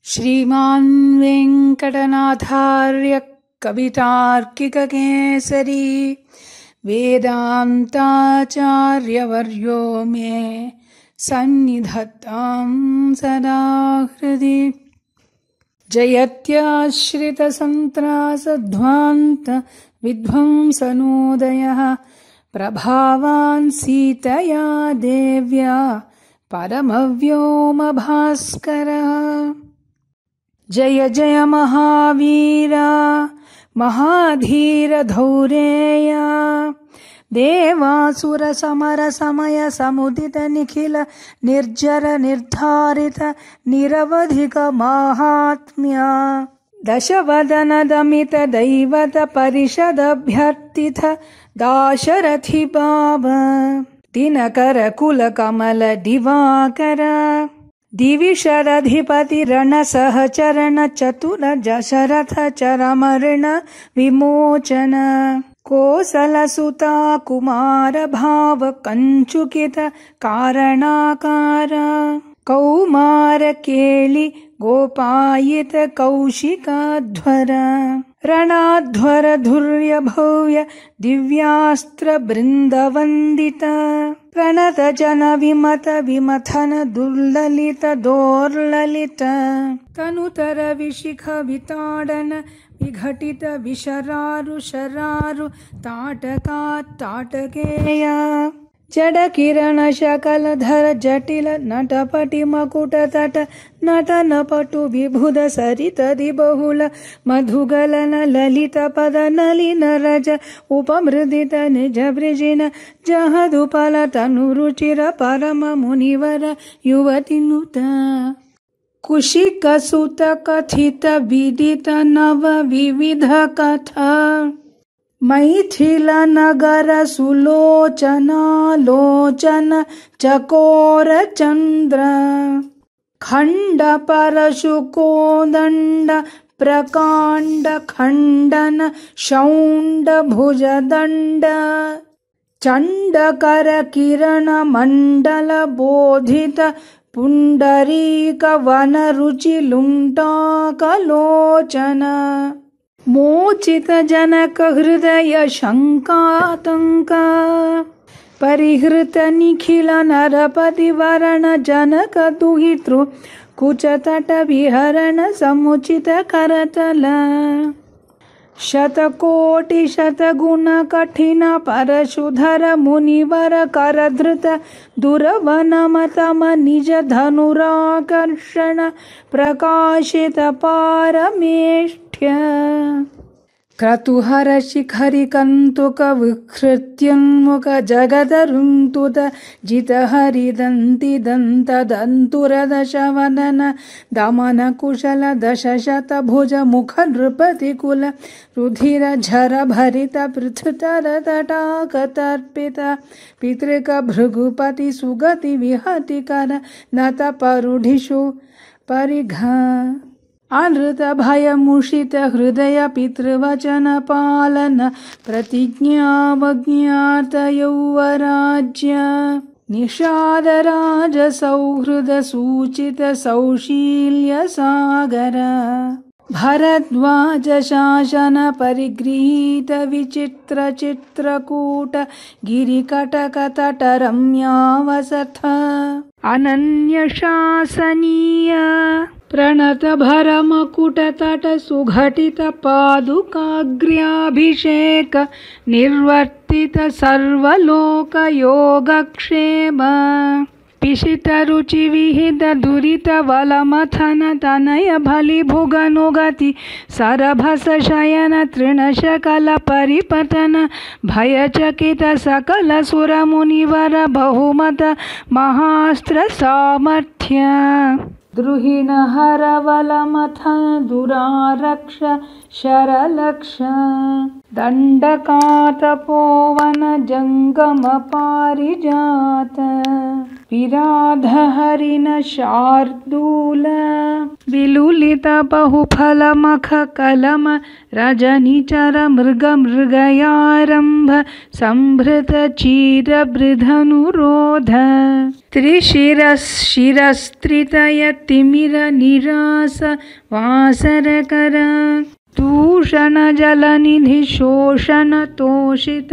श्रीमान् वेङ्कटनाथार्य कवितार्किककेसरी वेदान्ताचार्यवर्यो मे सन्निधत्तां सदा हृदि। जयत्याश्रितसन्त्रासध्वान्त विध्वंसनोदयः प्रभावान् सीतया देव्या परमव्योमभास्करः। जय जय महावीर महाधीर धौरेय देवासुर समर समय समुदित निखिल निर्जर निर्धारित निरवधिक माहात्म्य दशवदन दमित दैवत परिषद अभ्यर्थित दाशरथि बाब दिनकर कुल कमल दिवाकर दिविशरधिपति रण सहचरण चतुर दशरथ चरमरण विमोचन कोसलसुता कुमार भाव कंचुकित कारणाकार कौमार केळि गोपायित कौशिकाध्वर रणाध्वर धुर्य भव्य दिव्यास्त्र बृंदवंदित प्रणत जन विमत विमथन दुर्ललित दोर्ललित तनुतर विशिख विताडन विघटित विशरारु शरारु ताटका ताटकेय जड किरण शकल धर जटिल नटपटि मकुट तट नटन पटु विभुद सरित बहुल मधुगलन ललित पद नलिन रज उपमृदित निज वृजिन जहदुपल तनु रुचिर परम मुनिवर युवति नुत कुशिक सुत कथित विदित नव विविध कथा मैथिल नगर सुलोचना लोचन चकोर चंद्र खंड परशु कोदंड प्रकांड खंडन शौंड भुजदंड चंडकर किरण मंडल बोधित पुंडरीक वन रुचि लुंटाकलोचन मोचित जनक हृदय शंकातंक परिहृत निखिल नरपति वरण जनक दुहितृ कुचतट विहरण समुचित करतल शतकोटि शतगुण कठिन परशुधर मुनिवर करधृत दुर्वनमतम निज धनुराकर्षण प्रकाशित पारमेष्ठ्य क्रतुहर शिखरि कन्तुक विहृत्युन्मुख जगदरुन्तुत जितहरि दन्ति दन्त दन्तुर दशवदन दमन कुशल दशशत भुज मुख नृपति कुल रुधिर झर भरित पृथुतर तटाक तर्पित पितृक भृगुपति सुगति विहति कर नत परुढिषु परिघा अनृत भय मुषित हृदय पितृवचन पालन प्रतिज्ञावज्ञात यौवराज्य निषाद राज सौहृद सूचित सौशील्य सागर भरद्वाज शासन परिगृहीत विचित्र चित्रकूट गिरिकटक तट रम्यावसथ अनन्य शासनीय प्रणत भरमकुट तट सुघटित पादुकाग्र्याभिषेक निर्वर्तित सर्वलोक योगक्षेम पिशित रुचि विहित दुरित वलमथन तनय भलि भुगनुगति सरभस शयन तृणशकल परिपतन भयचकित सकल सुर मुनिवर बहुमत महास्त्र सामर्थ्य द्रुहिण हर वलमथन दुरारक्ष शरलक्ष दंडकातपोवन जंगम पारिजात विराध हरिण शार्दूल विलुलित बहुफलमख कलम रजनिचर मृग मृगयारंभ संभृत चीर बृधनुरोध त्रिशिरशिरस्त्रितय तिमिर निरास वासरकर दूषण जलनिधि शोषण तोषित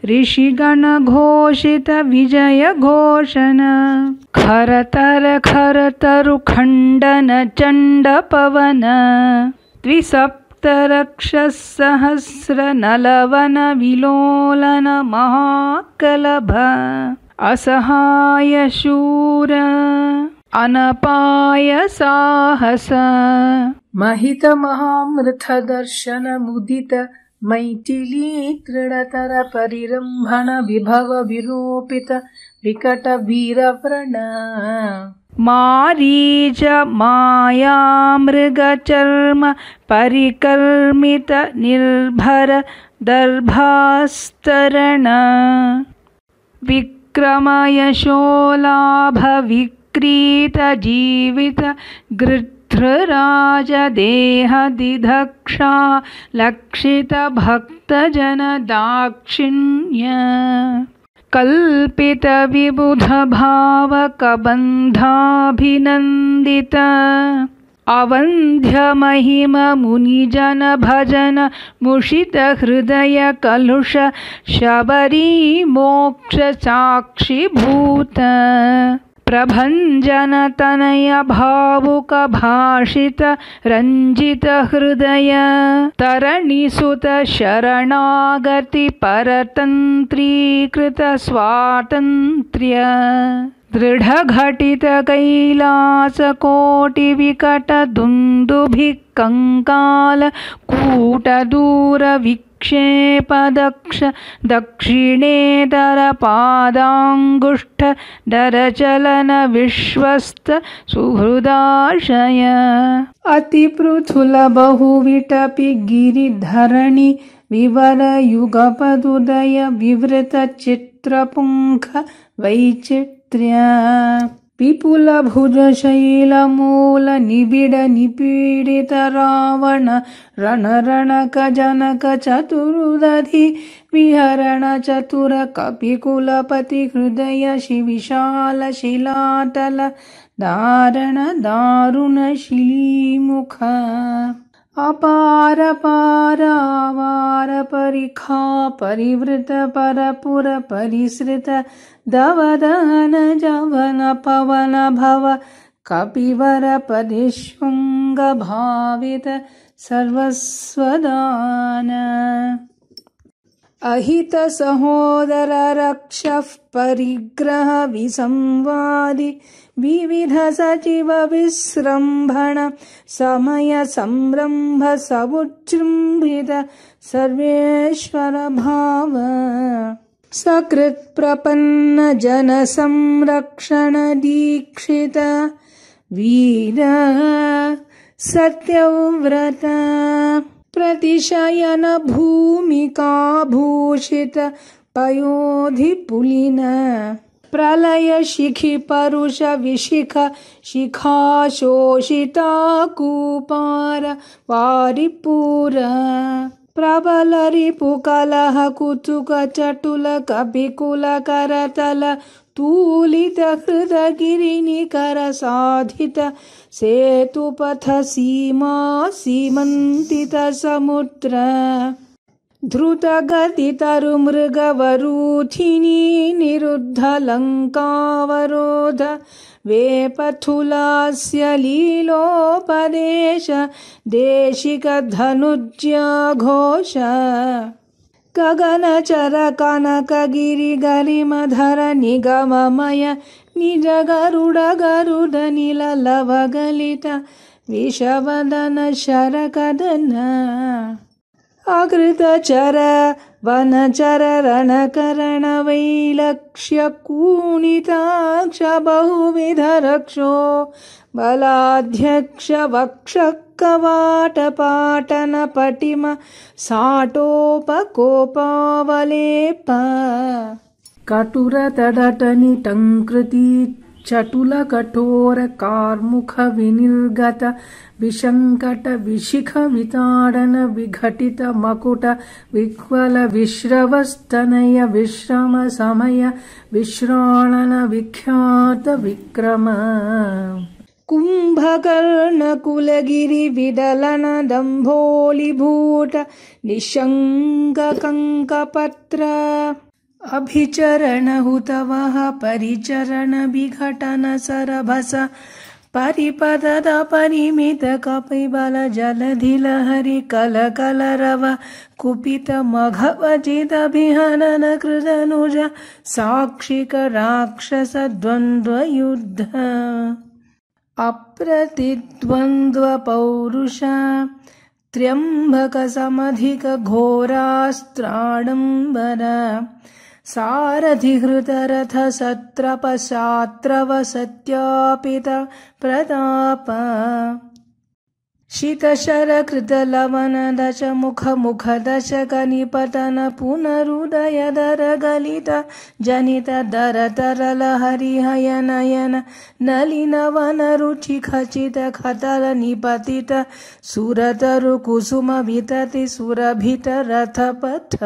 ऋषिगण घोषित विजय घोषण खरतर खरतरु खंडन चंड पवन द्विसप्तरक्षसहस्र नलवन विलोलन महाकलभ असहाय शूर अनपाय साहस महित महामृथ दर्शन मुदित मैथिली तृणतर परिरंभण विभव विरोपित विकट वीरव्रण मारीच माया मृग चर्म परिकर्मित निर्भर दर्भास्तरण विक्रम यशोलाभ विक्रीत जीवित गृध्रराज देह दिधक्षा लक्षित भक्तजन दाक्षिण्य कल्पित विबुध भावक बंधाभिनंदित अवंध्य महिम मुनिजन भजन मुषित हृदय कलुष शबरी मोक्ष साक्षीभूत प्रभंजन तनय भावुक भाषित रंजित हृदय तरणिसुत शरणागति परतंत्रीकृत स्वातंत्र्य दृढ़ घटित कैलास कोटि विकट दुंदुभि कंकाल कूट दूर विक्षेप दक्ष दक्षिणेतर पादांगुष्ठ दर चलन विश्वस्त सुहृदाशय अति पृथुल बहुविटपि गिरिधरणि विवर युगपदुदय विवृत चित्रपुंख वैचित्र्य विपुल भुज शैल मूल निबिड़ निपीडित रावण रण रणक जनक चतुरुदधि विहरण चतुर कपिकुलपति हृदय विशाल शिलातल दारण दारुण शिलीमुख अपार पारावार परिखा परिवृत परपुर परिसृत दवदन जवन पवन भव कपिवर परिष्वंग भावित सर्वस्वदान अहित सहोदर रक्षः परिग्रह विसंवादि विविध सचिव विस्रंभण समय संरंभ समुच्छृंभित सर्वेश्वर भाव सकृत प्रपन्न जन संरक्षण दीक्षित वीर सत्यव्रत प्रतिशयन भूमिका भूषित पयोधि पुलिन प्रलय शिखि परुष विशिख शिखा शोषिता कूपार वारिपूर प्रबल रिपुकलह कुतुक चटुल कपिकुल करतल तूलित हृद गिरिनिकर साधित सेतुपथ सीमा सीमंतित समुद्र धृत गति तरु मृगवरूथिनी निरुद्ध लंकावरोध वेपथुलास्य लीलोपदेश देशिक धनुज्या घोष गगनचर कनक गिरि गरिमधर निगममय निज गरुड गरुड नीललव गलित विषवदन शरकदन अकृतचर वनचर रणकरण वैलक्ष्य कूणिताक्ष बहुविध रक्षो बलाध्यक्ष वक्ष कवाट पाटन पटिम साटोपकोपावलेप कटुर तडटनि टंकृति चटुल कठोर कार्मुख विनिर्गत विशंकट विशिख विताडन विघटित मकुट विह्वल विश्रवस्तनय विश्रम समय विश्राणन विख्यात विक्रम कुंभकर्ण कुलगिरि विदलन दंभोलिभूत निशंक कंकपत्र अभिचरण हुतवः परिचरण विघटन सरभस परिपदद परिमित कपिबल जलधि लहरि कल कलरव कुपित मघवजित विहनन कृतनुज साक्षिक राक्षस द्वंद्व युद्ध अप्रतिद्वंद्व पौरुष त्र्यंबक समधिक घोरास्त्राडंबर सारथिहृत रथ सत्रप शात्रव सत्यापित प्रताप शीतशर कृत लवन दश मुख मुख दशक निपतन पुनरुदय दर गलित जनित दर तरल हरिहय नयन नलिन वन रुचि खचित खतल निपतित सुरतरु कुसुम वितति सुरभित रथपथ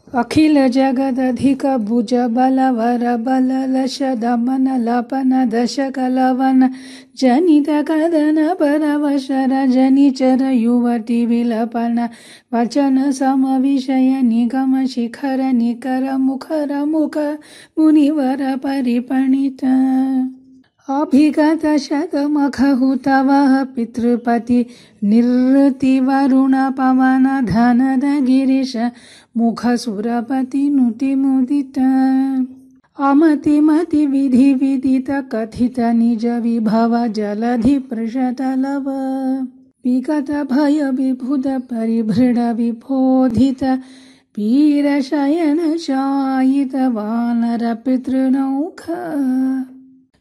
अखिल जगदधिक भुज बल वर बल लश दमन लपन दशक लवन जनित कदन परवश रजनिचर युवति विलपन वचन सम विषय निगम शिखर निकर मुखर मुख मुनिवर परिपणित अभिगत शतमख हुतवः पितृपति निरृति वरुण पवन धनद गिरीश मुख सुरपति नुति मुदित अमति मति विधि विदित कथित निज विभव जलधि पृषतलव विगत भय विभुद परिभृड विबोधित वीर शयन शायित वानर पितृनौख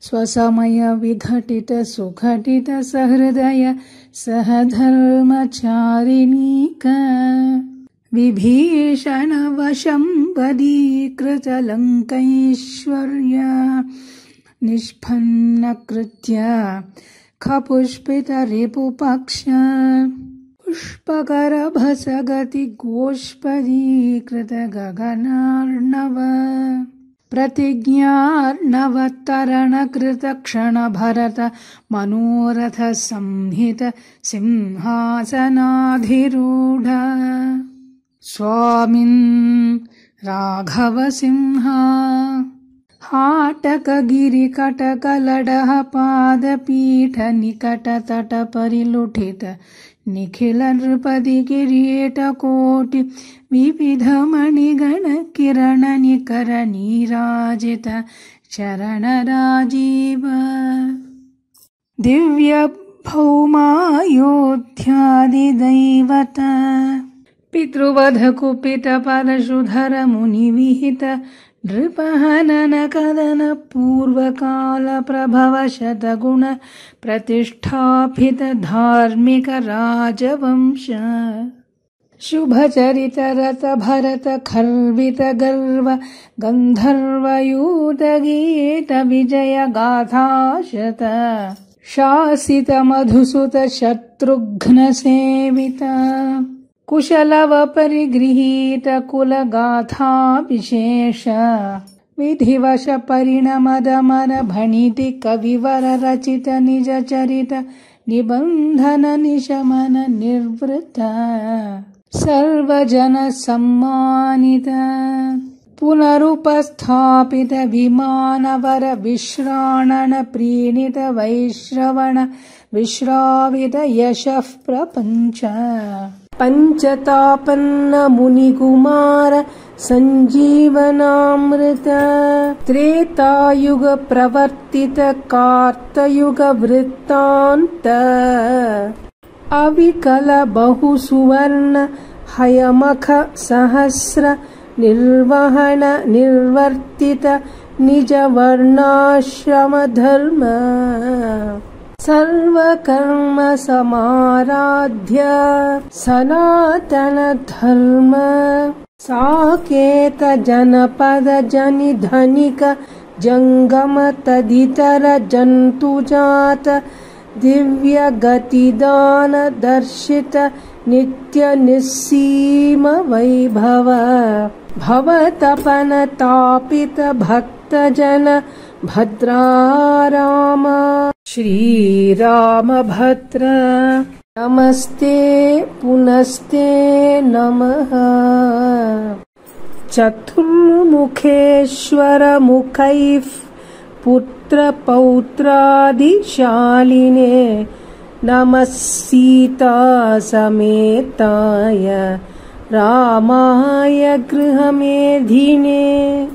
स्वसमय विघटित सुघटित सहृदय सहधर्मचारिणीक विभीषण वशं वदीकृत लंकैश्वर्य निष्पन्न कृत्य खपुष्पित रिपुपक्ष पुष्पकर भसगति गोष्पदीकृत गगनार्णव प्रतिज्ञार्णवतरण कृत क्षण भरत मनोरथ संहित सिंहासनाधिरूढ स्वामिन् राघव सिंह हाटक गिरि कटक लडह पादपीठ निकट तट परिलुठित निखिल नृपति किरीट कोटि विविध मणिगण किरण निकर नीराजित चरण राजीव दिव्य भौमायोध्यादि दैवत पितृवध कुपित परशुधर मुनि विहित नृपहनन कदन पूर्वकाल प्रभव शतगुण प्रतिष्ठापित धार्मिक राजवंश शुभचरित रत भरत खर्वित गर्व गंधर्वयूत गीत विजय गाथाशत शासित मधुसुत शत्रुघ्न सेवित कुशलव परिगृहीत कुल गाथा विशेष विधिवश परिणमदमर भणिति कविवर रचित निज चरित निबंधन निशमन निर्वृत सर्वजन सम्मानित पुनरुपस्थापित विमानवर विश्राणन प्रीणित वैश्रवण विश्रावित यशः प्रपंच पंचतापन्न मुनिकुमार संजीवनामृत त्रेतायुग प्रवर्तित कार्तयुग वृत्तान्त अविकल बहु सुवर्ण हयमख सहस्र निर्वहन निर्वर्तित निज वर्णाश्रम धर्म सर्वकर्म समाराध्य सनातन धर्म साकेत जनपद जनि धनिक जङ्गम तदितर जन्तुजात दिव्यगतिदान दर्शित नित्य निस्सीम वैभव भवतपन तापित भक्तजन भद्राराम श्रीराम भद्र नमस्ते पुनस्ते नमः। चतुर्मुखेश्वर मुखैः पुत्रपौत्रादिशालिने नमः सीता समेताय रामाय गृहमेधिने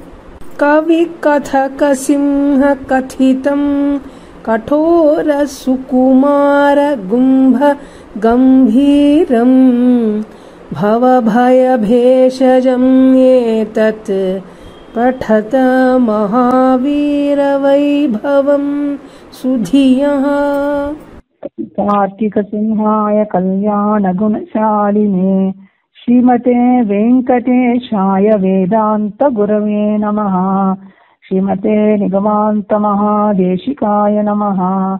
कविकथक सिंह कथितं कठोर सुकुमार गुम्भ गम्भीरम् भवभयभेषजम् एतत् पठत महावीर वैभवम् सुधियः। कार्तिक सिंहाय कल्याण गुणशालिने श्रीमते वेंकटेशाय वेदांत गुरवे नमः। श्रीमते निगमान्त महादेशिकाय नमः।